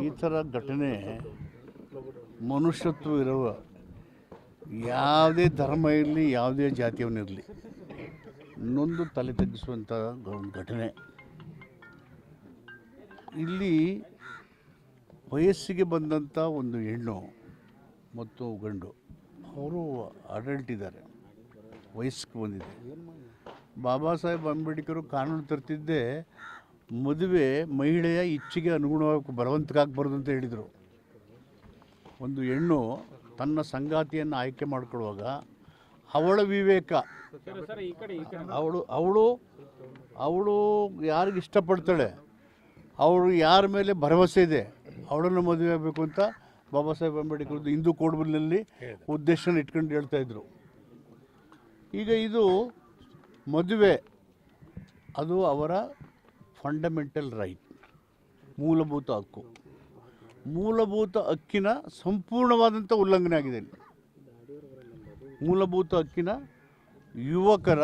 ಈ ಥರ ಘಟನೆ ಮನುಷ್ಯತ್ವ ಇರುವ ಯಾವುದೇ ಧರ್ಮ ಇರಲಿ ಯಾವುದೇ ಜಾತಿಯವನಿರಲಿ ನೊಂದು ತಲೆ ತಗ್ಗಿಸುವಂಥ ಒಂದು ಘಟನೆ. ಇಲ್ಲಿ ವಯಸ್ಸಿಗೆ ಬಂದಂಥ ಒಂದು ಹೆಣ್ಣು ಮತ್ತು ಗಂಡು ಅವರು ಅಡಲ್ಟ್ ಇದ್ದಾರೆ, ವಯಸ್ಸಿಗೆ ಬಂದಿದೆ. ಬಾಬಾ ಸಾಹೇಬ್ ಅಂಬೇಡ್ಕರ್ ಕಾನೂನು ತರ್ತಿದ್ದೇ ಮದುವೆ ಮಹಿಳೆಯ ಇಚ್ಛೆಗೆ ಅನುಗುಣವಾಗಿ ಬಲವಂತಕ್ಕಾಗಬಾರ್ದು ಅಂತ ಹೇಳಿದರು. ಒಂದು ಹೆಣ್ಣು ತನ್ನ ಸಂಗಾತಿಯನ್ನು ಆಯ್ಕೆ ಮಾಡಿಕೊಳ್ಳುವಾಗ ಅವಳ ವಿವೇಕ, ಅವಳು ಯಾರಿಗೆ ಇಷ್ಟಪಡ್ತಾಳೆ, ಅವಳು ಯಾರ ಮೇಲೆ ಭರವಸೆ ಇದೆ ಅವಳನ್ನು ಮದುವೆ ಆಗಬೇಕು ಅಂತ ಬಾಬಾ ಸಾಹೇಬ್ ಅಂಬೇಡ್ಕರ್ ಹಿಂದೂ ಕೋಡ್ನಲ್ಲಿ ಉದ್ದೇಶನ ಇಟ್ಕೊಂಡು ಹೇಳ್ತಾಯಿದ್ರು. ಈಗ ಇದು ಮದುವೆ ಅದು ಅವರ ಫಂಡಮೆಂಟಲ್ ರೈಟ್, ಮೂಲಭೂತ ಹಕ್ಕು. ಮೂಲಭೂತ ಹಕ್ಕಿನ ಸಂಪೂರ್ಣವಾದಂಥ ಉಲ್ಲಂಘನೆ ಆಗಿದೆ. ಮೂಲಭೂತ ಹಕ್ಕಿನ ಯುವಕರ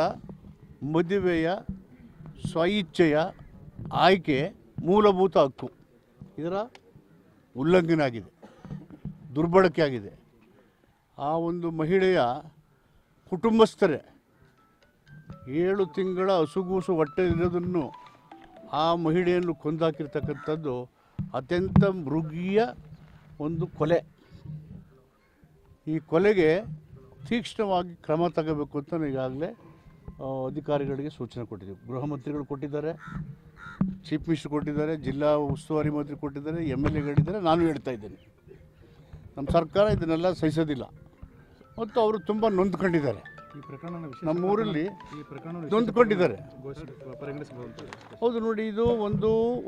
ಮದುವೆಯ ಸ್ವಇಚ್ಛೆಯ ಆಯ್ಕೆ ಮೂಲಭೂತ ಹಕ್ಕು, ಇದರ ಉಲ್ಲಂಘನೆ ಆಗಿದೆ, ದುರ್ಬಳಕೆ ಆಗಿದೆ. ಆ ಒಂದು ಮಹಿಳೆಯ ಕುಟುಂಬಸ್ಥರೇ 7 ತಿಂಗಳ ಹಸುಗೂಸು ಹೊಟ್ಟೆಲಿರೋದನ್ನು ಆ ಮಹಿಳೆಯನ್ನು ಕೊಂದಾಕಿರ್ತಕ್ಕಂಥದ್ದು ಅತ್ಯಂತ ಮೃಗೀಯ ಒಂದು ಕೊಲೆ. ಈ ಕೊಲೆಗೆ ತೀಕ್ಷ್ಣವಾಗಿ ಕ್ರಮ ತಗೋಬೇಕು ಅಂತ ಈಗಾಗಲೇ ಅಧಿಕಾರಿಗಳಿಗೆ ಸೂಚನೆ ಕೊಟ್ಟಿದ್ದೀವಿ. ಗೃಹ ಮಂತ್ರಿಗಳು ಕೊಟ್ಟಿದ್ದಾರೆ, ಚೀಫ್ ಮಿನಿಸ್ಟರ್ ಕೊಟ್ಟಿದ್ದಾರೆ, ಜಿಲ್ಲಾ ಉಸ್ತುವಾರಿ ಮಂತ್ರಿ ಕೊಟ್ಟಿದ್ದಾರೆ, MLAಗಳಿದ್ದಾರೆ, ನಾನು ಹೇಳ್ತಾ ಇದ್ದೇನೆ. ನಮ್ಮ ಸರ್ಕಾರ ಇದನ್ನೆಲ್ಲ ಸಹಿಸೋದಿಲ್ಲ ಮತ್ತು ಅವರು ತುಂಬ ನೊಂದ್ಕೊಂಡಿದ್ದಾರೆ. ಈ ಪ್ರಕರಣ ನಮ್ಮೂರಲ್ಲಿ ನೊಂದ್ಕೊಂಡಿದ್ದಾರೆ. ಹೌದು ನೋಡಿ, ಇದು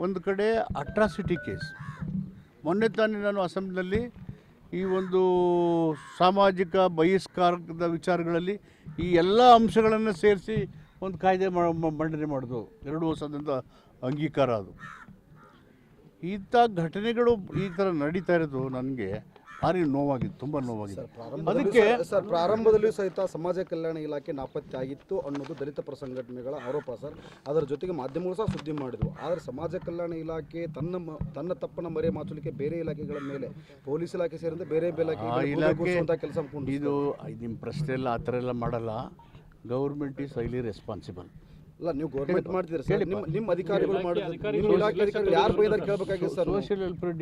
ಒಂದು ಕಡೆ ಅಟ್ರಾಸಿಟಿ ಕೇಸ್. ಮೊನ್ನೆ ತಾನೇ ನಾನು ಅಸೆಂಬ್ಲಿನಲ್ಲಿ ಈ ಒಂದು ಸಾಮಾಜಿಕ ಬಹಿಷ್ಕಾರದ ವಿಚಾರಗಳಲ್ಲಿ ಈ ಎಲ್ಲ ಅಂಶಗಳನ್ನು ಸೇರಿಸಿ ಒಂದು ಕಾಯ್ದೆ ಮಂಡನೆ ಮಾಡೋದು 2 ವರ್ಷದಿಂದ ಅಂಗೀಕಾರ. ಅದು ಇಂಥ ಘಟನೆಗಳು ಈ ಥರ ನಡೀತಾ ಇರೋದು ನನಗೆ ಭಾರಿ ನೋವಾಗಿದೆ, ತುಂಬ ನೋವಾಗಿದೆ. ಅದಕ್ಕೆ ಪ್ರಾರಂಭದಲ್ಲಿ ಸಹಿತ ಸಮಾಜ ಕಲ್ಯಾಣ ಇಲಾಖೆ ನಾಪತ್ತೆ ಆಗಿತ್ತು ಅನ್ನೋದು ದಲಿತ ಪರ ಸಂಘಟನೆಗಳ ಆರೋಪ ಸರ್. ಅದರ ಜೊತೆಗೆ ಮಾಧ್ಯಮಗಳು ಸಹ ಸುದ್ದಿ ಮಾಡಿದ್ವು. ಆದರೆ ಸಮಾಜ ಕಲ್ಯಾಣ ಇಲಾಖೆ ತನ್ನ ತಪ್ಪನ್ನು ಮರೆ ಮಾಚಲಿಕ್ಕೆ ಬೇರೆ ಇಲಾಖೆಗಳ ಮೇಲೆ, ಪೊಲೀಸ್ ಇಲಾಖೆ ಸೇರಿದಂತೆ ಬೇರೆ ಇಲಾಖೆ ಕೆಲಸ ಇದು ನಿಮ್ಮ ಪ್ರಶ್ನೆ ಎಲ್ಲ ಆ ಥರ ಎಲ್ಲ ಮಾಡಲ್ಲ. Government is highly responsible. ಅಲ್ಲ, ನೀವು ಗೌರ್ಮೆಂಟ್ ಮಾಡ್ತಿದ್ದೀರಿ ಸರ್, ನಿಮ್ಮ ಅಧಿಕಾರಿಗಳು ಮಾಡಿದ್ರೆ ನಿಮ್ಮ ಇಲಾಖೆ ಅಧಿಕಾರಿಗಳು ಯಾರು ಬೈದಾರ ಕೇಳಬೇಕಾಗಿದೆ ಸರ್. ಸೋಷಿಯಲ್ ವೆಲ್ಫೇರ್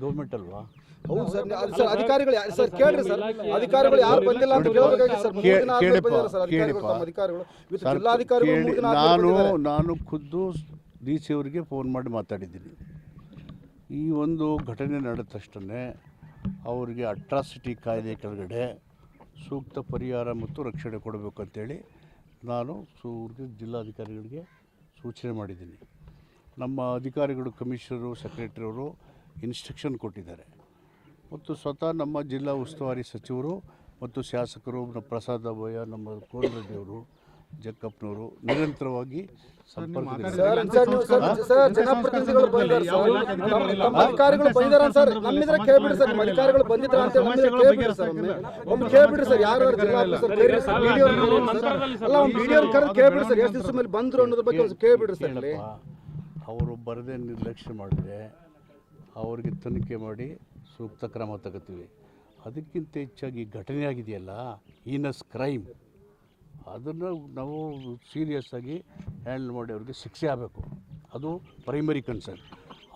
ಗೌರ್ಮೆಂಟ್ ಅಲ್ವಾ? ಹೌದು ಸರ್. ಸರ್ ಅಧಿಕಾರಿಗಳು ಸರ್ ಕೇಳ್ರಿ ಸರ್, ಅಧಿಕಾರಿಗಳು ಯಾರು ಬಂದಿಲ್ಲ ಅಂತ ಕೇಳಬೇಕಾಗಿದೆ ಸರ್. ನಾನು ಖುದ್ದು DC ಅವರಿಗೆ ಫೋನ್ ಮಾಡಿ ಮಾತಾಡಿದ್ದೀನಿ. ಈ ಒಂದು ಘಟನೆ ನಡೆದ ತಕ್ಷಣ ಅವರಿಗೆ ಅಟ್ರಾಸಿಟಿ ಕಾಯ್ದೆ ಕೆಳಗಡೆ ಸೂಕ್ತ ಪರಿಹಾರ ಮತ್ತು ರಕ್ಷಣೆ ಕೊಡಬೇಕು ಅಂತೇಳಿ ನಾನು ಜಿಲ್ಲಾಧಿಕಾರಿಗಳಿಗೆ ಸೂಚನೆ ಮಾಡಿದ್ದೀನಿ. ನಮ್ಮ ಅಧಿಕಾರಿಗಳು, ಕಮಿಷನರು, ಸೆಕ್ರೆಟರಿಯವರು ಇನ್ಸ್ಟ್ರಕ್ಷನ್ ಕೊಟ್ಟಿದ್ದಾರೆ. ಮತ್ತು ಸ್ವತಃ ನಮ್ಮ ಜಿಲ್ಲಾ ಉಸ್ತುವಾರಿ ಸಚಿವರು ಮತ್ತು ಶಾಸಕರು ಪ್ರಸಾದ್ ಅಭಯ, ನಮ್ಮ ಕೋನರೆಡ್ಡಿಯವರು, ಜಕ್ಕಪ್ಪನವರು ನಿರಂತರವಾಗಿ ಜನಪ್ರತಿನಿಧಿಗಳು ಅಧಿಕಾರಿಗಳು ಬಂದಿದ್ದಾರೆ ಸರ್. ನಮ್ಮಿದ್ರೆ ಕೇಳ್ಬಿಡ್ರಿ ಸರ್, ನಿಮ್ಮ ಅಧಿಕಾರಿಗಳು ಬಂದಿದ್ರ ಅಂತ ಕೇಳ್ಬಿಡ್ರಿ ಸರ್. ಒಮ್ಮೆ ಕೇಳ್ಬಿಡ್ರಿ ಸರ್, ಯಾರು ವಿಡಿಯೋ ಕರೆದು ಕೇಳ್ಬಿಡ್ರಿ ಸರ್, ಎಷ್ಟು ದಿವಸ ಮೇಲೆ ಬಂದ್ರು ಅನ್ನೋದ್ರ ಬಗ್ಗೆ ಕೇಳ್ಬಿಡ್ರಿ ಸರ್. ಅವರು ಬರದೇ ನಿರ್ಲಕ್ಷ್ಯ ಮಾಡಿದ್ರೆ ಅವ್ರಿಗೆ ತನಿಖೆ ಮಾಡಿ ಸೂಕ್ತ ಕ್ರಮ ತಗೋತೀವಿ. ಅದಕ್ಕಿಂತ ಹೆಚ್ಚಾಗಿ ಘಟನೆ ಆಗಿದೆಯಲ್ಲ, ಹೀನಸ್ ಕ್ರೈಮ್, ಅದನ್ನು ನಾವು ಸೀರಿಯಸ್ ಆಗಿ ಹ್ಯಾಂಡಲ್ ಮಾಡಿ ಅವ್ರಿಗೆ ಶಿಕ್ಷೆ ಆಗಬೇಕು. ಅದು ಪ್ರೈಮರಿ ಕನ್ಸರ್ನ್.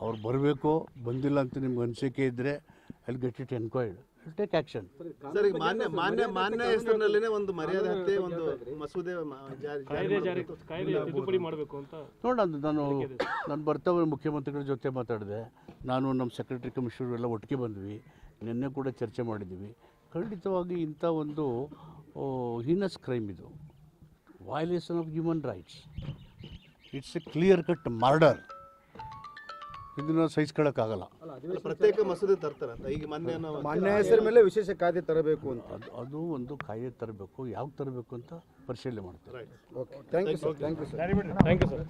ಅವ್ರು ಬರಬೇಕು, ಬಂದಿಲ್ಲ ಅಂತ ನಿಮ್ಗೆ ಅನಿಸಿಕೆ ಇದ್ದರೆ ಅಲ್ಲಿ get it enquired, take action. Sir, ಈಗ ಮಾನ್ಯ ಹೆಸರಿನಲ್ಲೇ ಒಂದು ಮರ್ಯಾದೆ ಹತ್ಯೆ ಒಂದು ಮಸೂದೆ ತಿದ್ದುಪಡಿ ಮಾಡಬೇಕು ಅಂತ ನೋಡೋಣ. ನಾನು ಬರ್ತಾವೆ ಮುಖ್ಯಮಂತ್ರಿಗಳ ಜೊತೆ ಮಾತಾಡಿದೆ. ನಾನು ನಮ್ಮ ಸೆಕ್ರೆಟರಿ, ಕಮಿಷನರ್ ಎಲ್ಲ ಒಟ್ಟಿಗೆ ಬಂದ್ವಿ. ನಿನ್ನೆ ಕೂಡ ಚರ್ಚೆ ಮಾಡಿದ್ದೀವಿ. ಖಂಡಿತವಾಗಿ ಇಂಥ ಒಂದು ಹೀನಸ್ ಕ್ರೈಮ್, ಇದು violation of human rights. It's A clear cut murder. ಇದನ್ನು ಸಹಿಸ್ಕೊಳ್ಳೋಕ್ಕಾಗಲ್ಲ. ಪ್ರತ್ಯೇಕ ಮಸೂದೆ ತರ್ತಾರಂತ ಈಗ ಮಾನ್ಯ ಹೆಸರ ಮೇಲೆ ವಿಶೇಷ ಕಾಯ್ದೆ ತರಬೇಕು ಅಂತ. ಅದು ಒಂದು ಕಾಯ್ದೆ ತರಬೇಕು. ಯಾವಾಗ ತರಬೇಕು ಅಂತ ಪರಿಶೀಲನೆ ಮಾಡ್ತಾರೆ. Okay, thank you sir.